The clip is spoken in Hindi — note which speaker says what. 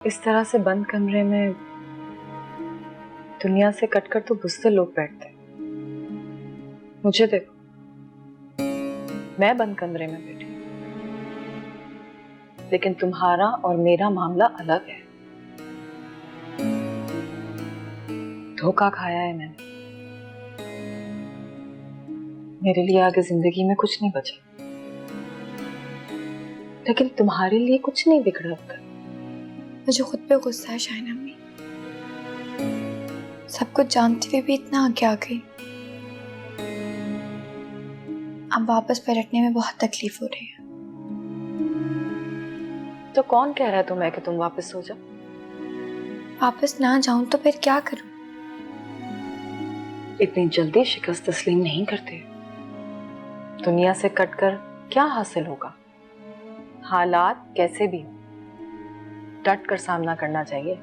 Speaker 1: इस तरह से बंद कमरे में दुनिया से कटकर तो बुज़दिल लोग बैठते हैं। मुझे देखो, मैं बंद कमरे में बैठी हूँ, लेकिन तुम्हारा और मेरा मामला अलग है। धोखा खाया है मैंने। मेरे लिए आगे जिंदगी में कुछ नहीं बचा, लेकिन तुम्हारे लिए कुछ नहीं बिगड़ा अब तक।
Speaker 2: मुझे खुद पे गुस्सा है शाहिन अम्मी। सब कुछ जानते हुए भी इतना आगे आ गई। अब वापस पलटने में बहुत तकलीफ हो रही है।
Speaker 1: तो कौन कह रहा है तुम्हें कि तुम वापस हो जाओ?
Speaker 2: वापस ना जाऊं तो फिर क्या करूं?
Speaker 1: इतनी जल्दी शिकस्त तस्लीम नहीं करते। दुनिया से कटकर क्या हासिल होगा? हालात कैसे भी हो, डट कर सामना करना चाहिए।